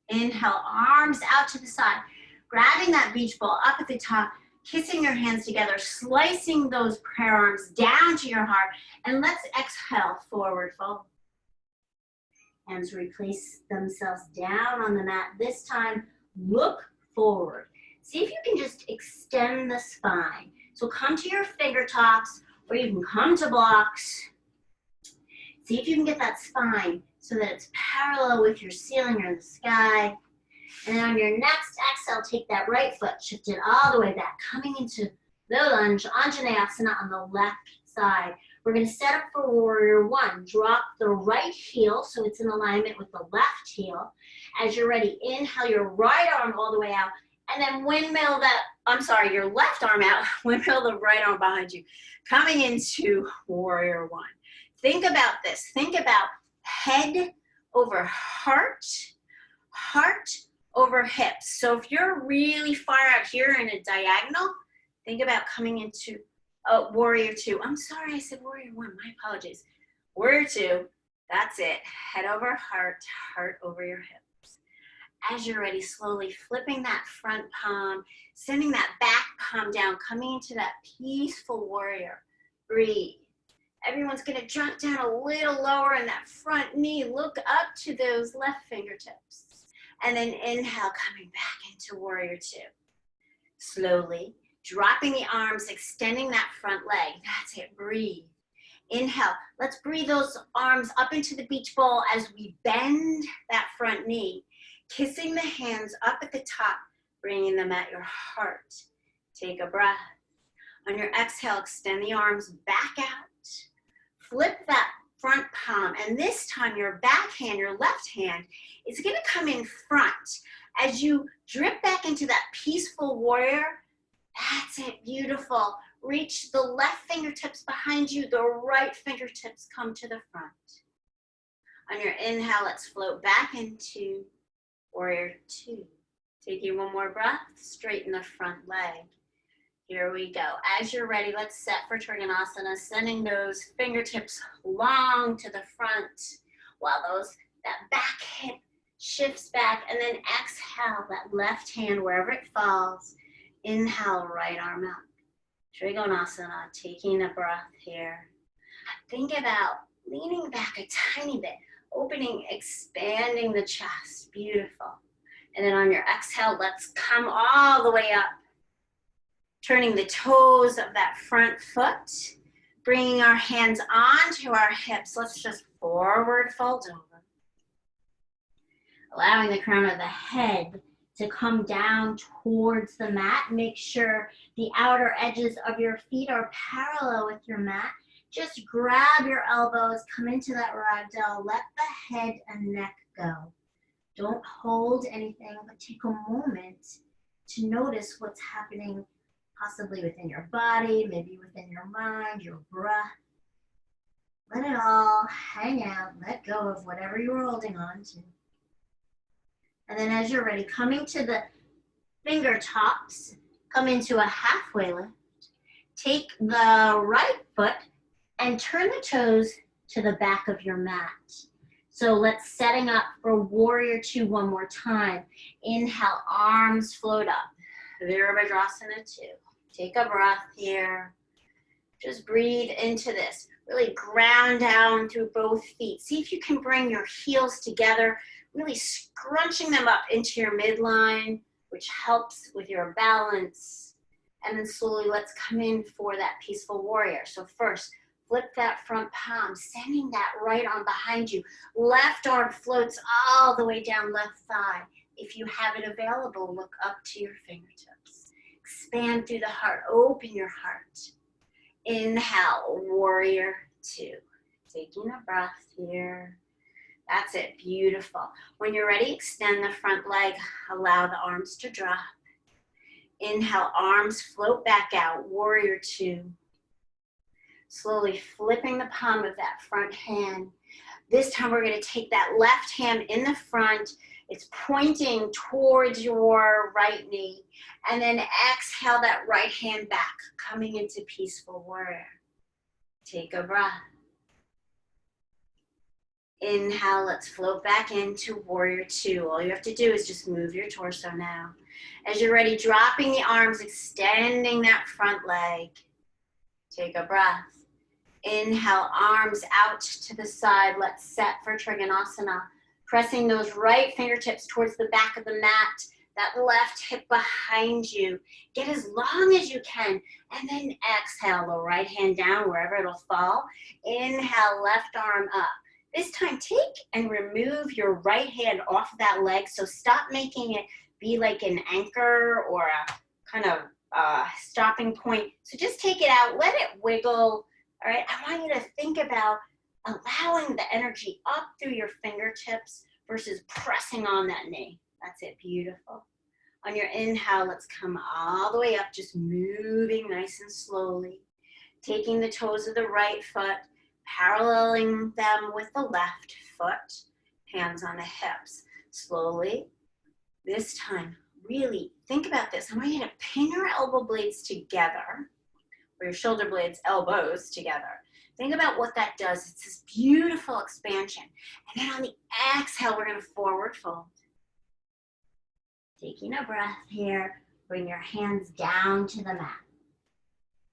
Inhale, arms out to the side. Grabbing that beach ball up at the top, kissing your hands together, slicing those prayer arms down to your heart. And let's exhale, forward fold. Hands replace themselves down on the mat. This time, look forward. See if you can just extend the spine. So come to your fingertips, or you can come to blocks. See if you can get that spine so that it's parallel with your ceiling or the sky. And then on your next exhale, take that right foot, shift it all the way back, coming into the lunge, Anjaneyasana on the left side. We're going to set up for warrior one. Drop the right heel so it's in alignment with the left heel. As you're ready, inhale your right arm all the way out, and then windmill your left arm out, windmill the right arm behind you, coming into warrior one. Think about this. Think about head over heart, heart over hips. So if you're really far out here in a diagonal, think about coming into warrior two. I'm sorry, I said warrior one. My apologies. Warrior two. That's it. Head over heart, heart over your hips. As you're ready, slowly flipping that front palm, sending that back palm down, coming into that peaceful warrior. Breathe. Everyone's going to drop down a little lower in that front knee. Look up to those left fingertips. And then inhale, coming back into warrior two. Slowly dropping the arms, extending that front leg. That's it. Breathe. Inhale. Let's breathe those arms up into the beach ball as we bend that front knee. Kissing the hands up at the top, bringing them at your heart. Take a breath. On your exhale, extend the arms back out. Flip that front palm, and this time your back hand, your left hand, is going to come in front. As you drip back into that peaceful warrior, that's it, beautiful. Reach the left fingertips behind you, the right fingertips come to the front. On your inhale, let's float back into warrior two. Taking one more breath, straighten the front leg. Here we go. As you're ready, let's set for Trikonasana, sending those fingertips long to the front while that back hip shifts back, and then exhale that left hand wherever it falls. Inhale, right arm up. Trikonasana, taking a breath here. Think about leaning back a tiny bit, opening, expanding the chest. Beautiful. And then on your exhale, let's come all the way up. Turning the toes of that front foot, bringing our hands onto our hips. Let's just forward fold over. Allowing the crown of the head to come down towards the mat. Make sure the outer edges of your feet are parallel with your mat. Just grab your elbows, come into that ragdoll. Let the head and neck go. Don't hold anything, but take a moment to notice what's happening possibly within your body, maybe within your mind, your breath. Let it all hang out. Let go of whatever you're holding on to. And then as you're ready, coming to the finger tops, come into a halfway lift. Take the right foot and turn the toes to the back of your mat. So let's setting up for warrior two one more time. Inhale, arms float up. Virabhadrasana 2. Take a breath here. Just breathe into this. Really ground down through both feet. See if you can bring your heels together, really scrunching them up into your midline, which helps with your balance. And then slowly let's come in for that peaceful warrior. So first, flip that front palm, sending that right arm behind you. Left arm floats all the way down left thigh. If you have it available, look up to your fingertips. Expand through the heart, open your heart. Inhale, warrior two. Taking a breath here. That's it, beautiful. When you're ready, extend the front leg, allow the arms to drop. Inhale, arms float back out, warrior two. Slowly flipping the palm of that front hand. This time we're gonna take that left hand in the front. It's pointing towards your right knee. And then exhale that right hand back, coming into peaceful warrior. Take a breath. Inhale, let's float back into warrior two. All you have to do is just move your torso now. As you're ready, dropping the arms, extending that front leg. Take a breath. Inhale, arms out to the side. Let's set for Trikonasana. Pressing those right fingertips towards the back of the mat. That left hip behind you. Get as long as you can. And then exhale, the right hand down wherever it'll fall. Inhale, left arm up. This time, take and remove your right hand off of that leg. So stop making it be like an anchor or a kind of stopping point. So just take it out, let it wiggle. All right, I want you to think about allowing the energy up through your fingertips versus pressing on that knee. That's it, beautiful. On your inhale, let's come all the way up, just moving nice and slowly. Taking the toes of the right foot, paralleling them with the left foot, hands on the hips. Slowly, this time, really think about this. I want you to pin your elbow blades together, or your shoulder blades, elbows together. Think about what that does. It's this beautiful expansion. And then on the exhale, we're gonna forward fold. Taking a breath here, bring your hands down to the mat.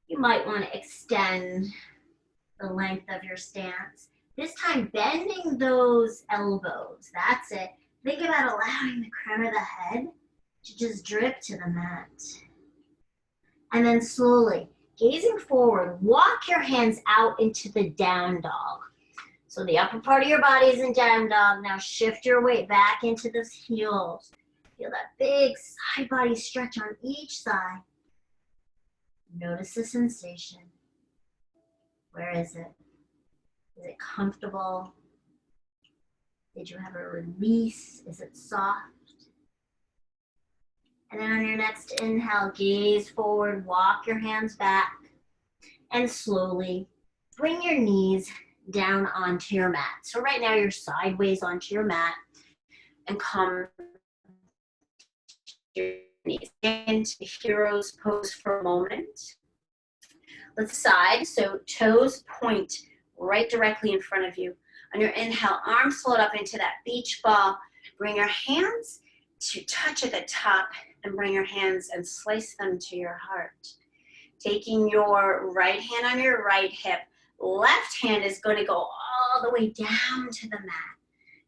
You might wanna extend the length of your stance. This time, bending those elbows, that's it. Think about allowing the crown of the head to just drip to the mat. And then slowly, gazing forward, walk your hands out into the down dog. So the upper part of your body is in down dog. Now shift your weight back into the heels. Feel that big side body stretch on each side. Notice the sensation. Where is it? Is it comfortable? Did you have a release? Is it soft? And then on your next inhale, gaze forward, walk your hands back. And slowly bring your knees down onto your mat. So right now you're sideways onto your mat, and come to your knees into hero's pose for a moment. Let's side, so toes point right directly in front of you. On your inhale, arms float up into that beach ball. Bring your hands to touch at the top, and bring your hands and slice them to your heart. Taking your right hand on your right hip, left hand is going to go all the way down to the mat.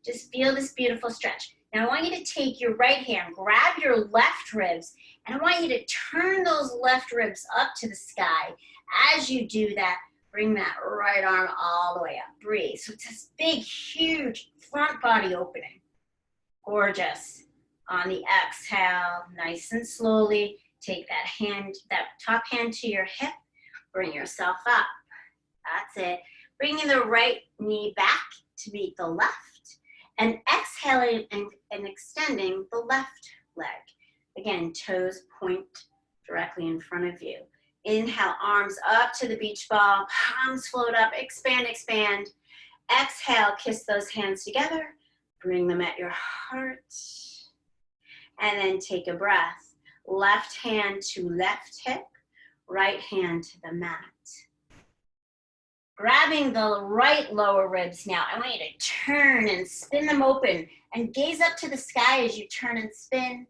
Just feel this beautiful stretch. Now I want you to take your right hand, grab your left ribs, and I want you to turn those left ribs up to the sky. As you do that, bring that right arm all the way up. Breathe. So it's this big, huge front body opening. Gorgeous. On the exhale, nice and slowly, take that hand, that top hand to your hip, bring yourself up. That's it. Bringing the right knee back to meet the left, and exhaling and extending the left leg. Again, toes point directly in front of you. Inhale, arms up to the beach ball, palms float up, expand, expand. Exhale, kiss those hands together, bring them at your heart, and then take a breath. Left hand to left hip, right hand to the mat. Grabbing the right lower ribs now, I want you to turn and spin them open and gaze up to the sky as you turn and spin,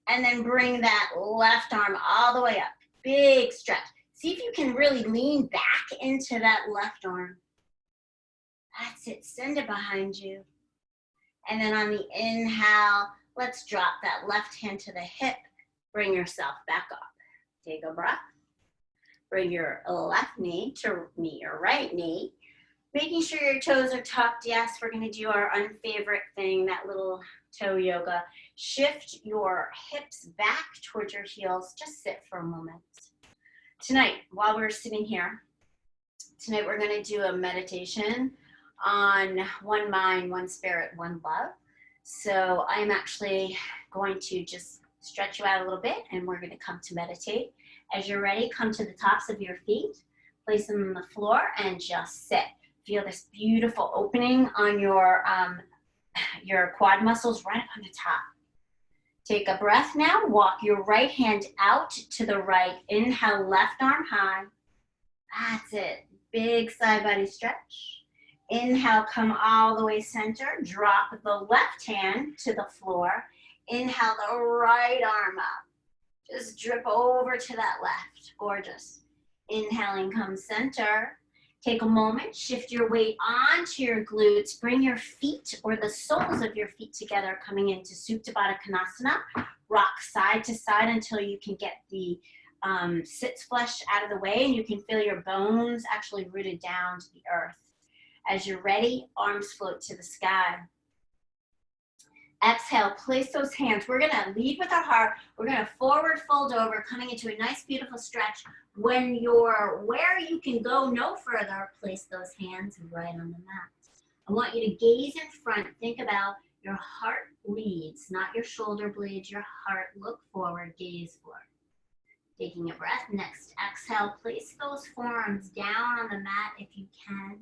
and then bring that left arm all the way up. Big stretch. See if you can really lean back into that left arm. That's it. Send it behind you. And then on the inhale, let's drop that left hand to the hip. Bring yourself back up. Take a breath. Bring your left knee to meet your right knee. Making sure your toes are tucked. Yes, we're going to do our unfavorite thing, that little toe yoga. Shift your hips back towards your heels. Just sit for a moment. Tonight, while we're sitting here, tonight we're going to do a meditation on one mind, one spirit, one love. So I'm actually going to just stretch you out a little bit, and we're going to come to meditate. As you're ready, come to the tops of your feet, place them on the floor, and just sit. Feel this beautiful opening on your quad muscles right up on the top. Take a breath now. Walk your right hand out to the right. Inhale, left arm high. That's it. Big side body stretch. Inhale, come all the way center. Drop the left hand to the floor. Inhale, the right arm up. Just drip over to that left. Gorgeous. Inhaling, come center. Take a moment, shift your weight onto your glutes. Bring your feet or the soles of your feet together, coming into Supta Baddha Konasana. Rock side to side until you can get the sits flesh out of the way, and you can feel your bones actually rooted down to the earth. As you're ready, arms float to the sky. Exhale, place those hands. We're gonna lead with our heart. We're gonna forward fold over, coming into a nice, beautiful stretch. When you're where you can go no further, place those hands right on the mat. I want you to gaze in front. Think about your heart leads, not your shoulder blades, your heart. Look forward, gaze forward. Taking a breath. Next, exhale, place those forearms down on the mat if you can.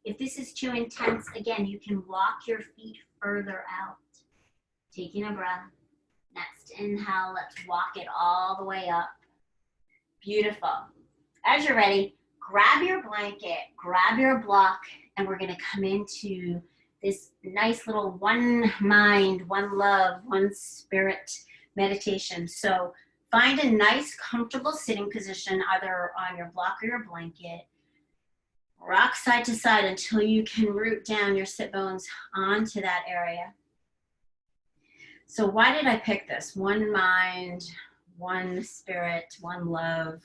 If this is too intense, again, you can walk your feet further out. Taking a breath. Next, inhale, let's walk it all the way up. Beautiful. As you're ready, grab your blanket, grab your block, and we're gonna come into this nice little one mind, one love, one spirit meditation. So find a nice, comfortable sitting position, either on your block or your blanket. Rock side to side until you can root down your sit bones onto that area. So why did I pick this? One mind, one spirit, one love.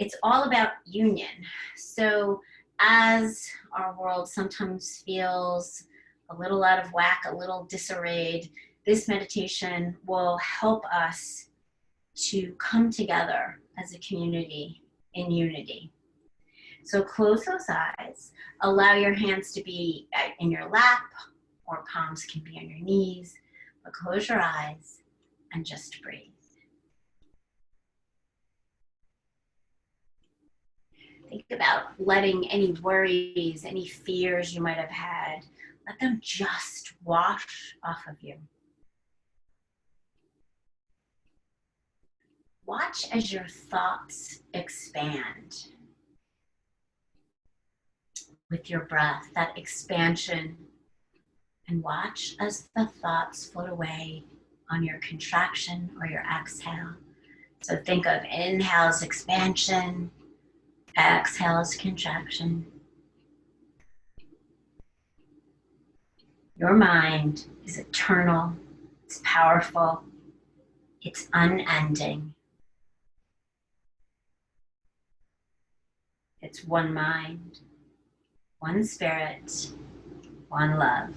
It's all about union. So as our world sometimes feels a little out of whack, a little disarrayed, this meditation will help us to come together as a community in unity. So close those eyes, allow your hands to be in your lap, or palms can be on your knees, but close your eyes and just breathe. Think about letting any worries, any fears you might have had, let them just wash off of you. Watch as your thoughts expand with your breath, that expansion, and watch as the thoughts float away on your contraction or your exhale. So think of inhales, expansion, exhales, contraction. Your mind is eternal, it's powerful, it's unending. It's one mind, one spirit, one love.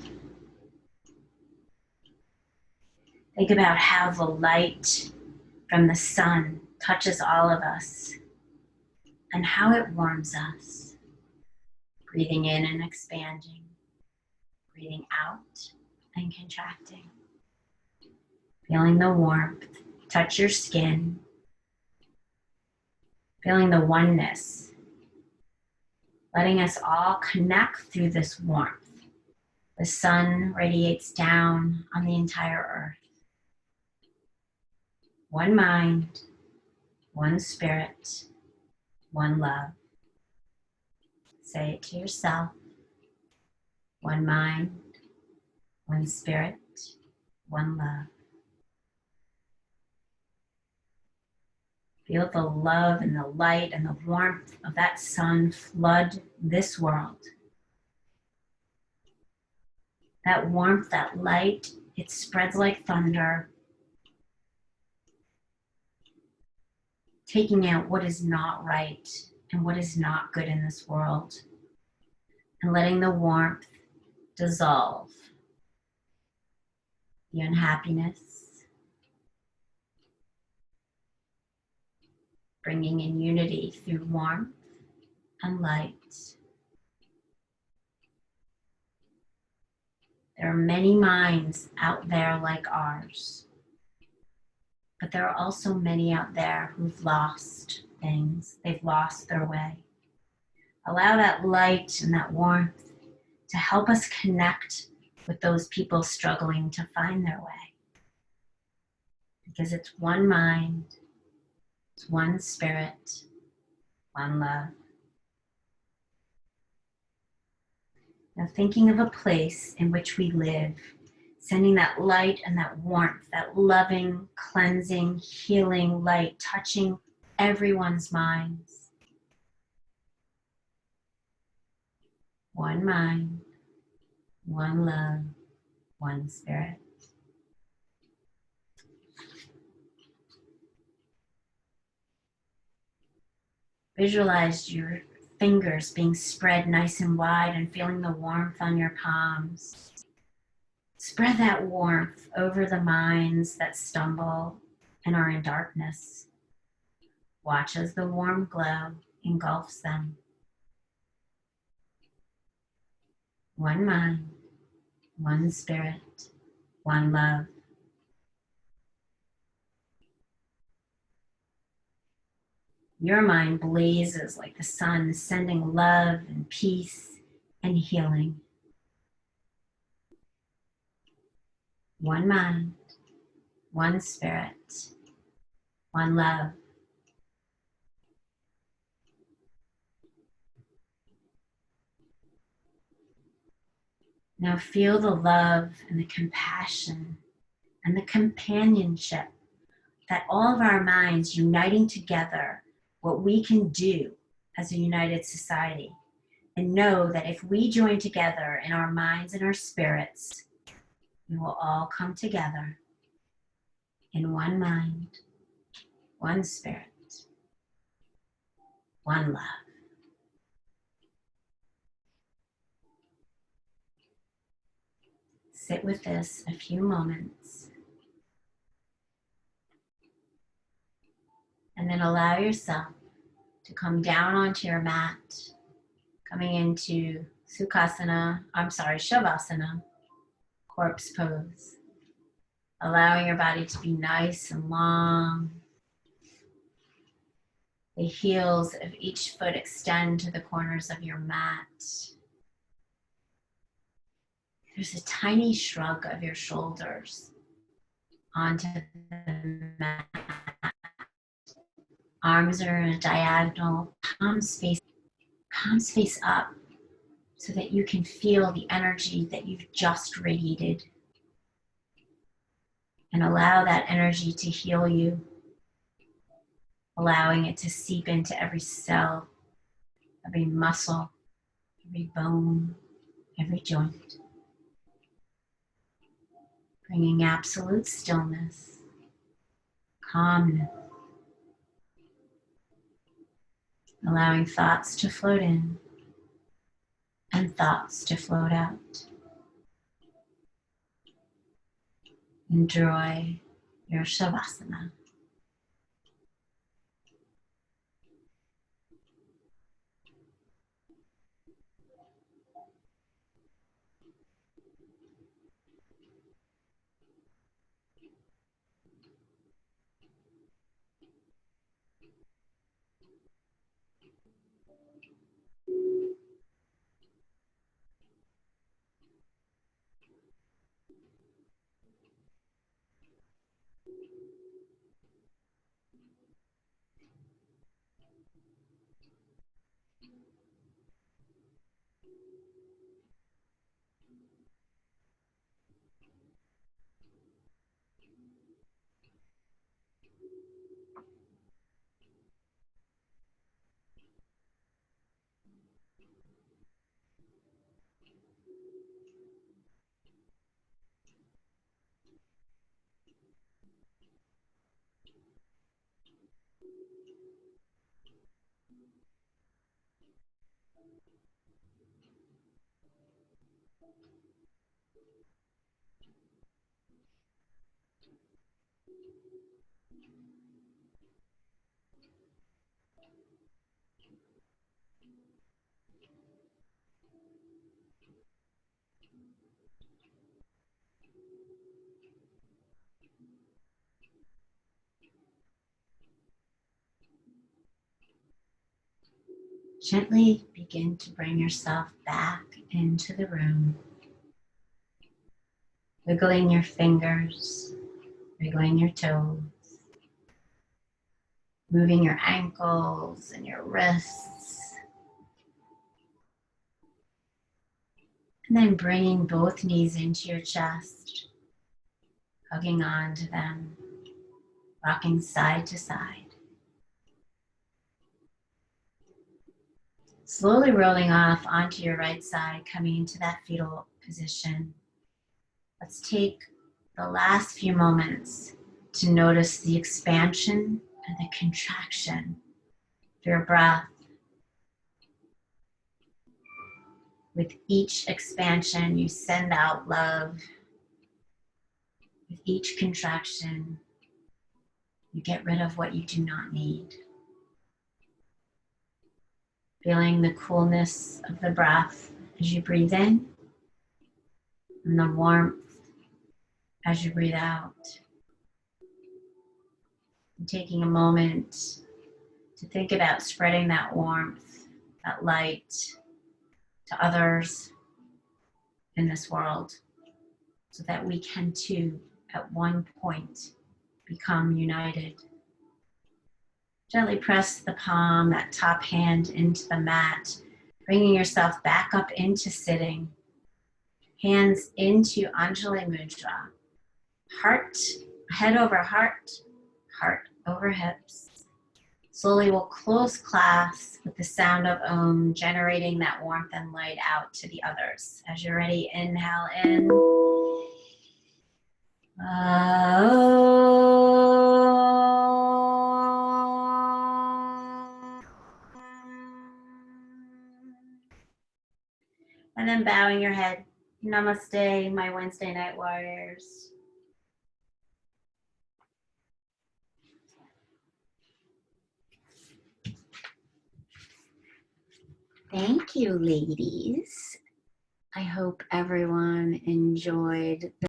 Think about how the light from the sun touches all of us and how it warms us. Breathing in and expanding, breathing out and contracting. Feeling the warmth touch your skin, feeling the oneness, letting us all connect through this warmth. The sun radiates down on the entire earth. One mind, one spirit, one love. Say it to yourself. One mind, one spirit, one love. Feel the love and the light and the warmth of that sun flood this world. That warmth, that light, it spreads like thunder, taking out what is not right and what is not good in this world, and letting the warmth dissolve the unhappiness, bringing in unity through warmth and light. There are many minds out there like ours, but there are also many out there who've lost things. They've lost their way. Allow that light and that warmth to help us connect with those people struggling to find their way. Because it's one mind, it's one spirit, one love. Now thinking of a place in which we live, sending that light and that warmth, that loving, cleansing, healing light, touching everyone's minds. One mind, one love, one spirit. Visualize your fingers being spread nice and wide and feeling the warmth on your palms. Spread that warmth over the minds that stumble and are in darkness. Watch as the warm glow engulfs them. One mind, one spirit, one love. Your mind blazes like the sun, sending love and peace and healing. One mind, one spirit, one love. Now feel the love and the compassion and the companionship that all of our minds uniting together, what we can do as a united society. And know that if we join together in our minds and our spirits, we will all come together in one mind, one spirit, one love. Sit with this a few moments. And then allow yourself to come down onto your mat, coming into Shavasana, corpse pose. Allowing your body to be nice and long. The heels of each foot extend to the corners of your mat. There's a tiny shrug of your shoulders onto the mat. Arms are in a diagonal, palms face up, so that you can feel the energy that you've just radiated. And allow that energy to heal you, allowing it to seep into every cell, every muscle, every bone, every joint. Bringing absolute stillness, calmness, allowing thoughts to float in and thoughts to float out. Enjoy your Shavasana. Gently begin to bring yourself back into the room, wiggling your fingers, wiggling your toes, moving your ankles and your wrists, and then bringing both knees into your chest, hugging onto them, rocking side to side. Slowly rolling off onto your right side, coming into that fetal position. Let's take the last few moments to notice the expansion and the contraction of your breath. With each expansion, you send out love. With each contraction, you get rid of what you do not need. Feeling the coolness of the breath as you breathe in, and the warmth as you breathe out. And taking a moment to think about spreading that warmth, that light to others in this world, so that we can too, at one point, become united. Gently press the palm, that top hand, into the mat, bringing yourself back up into sitting. Hands into Anjali Mudra. Heart, head over heart, heart over hips. Slowly we'll close class with the sound of Om, generating that warmth and light out to the others. As you're ready, inhale in. And then bowing your head. Namaste, my Wednesday night warriors. Thank you, ladies. I hope everyone enjoyed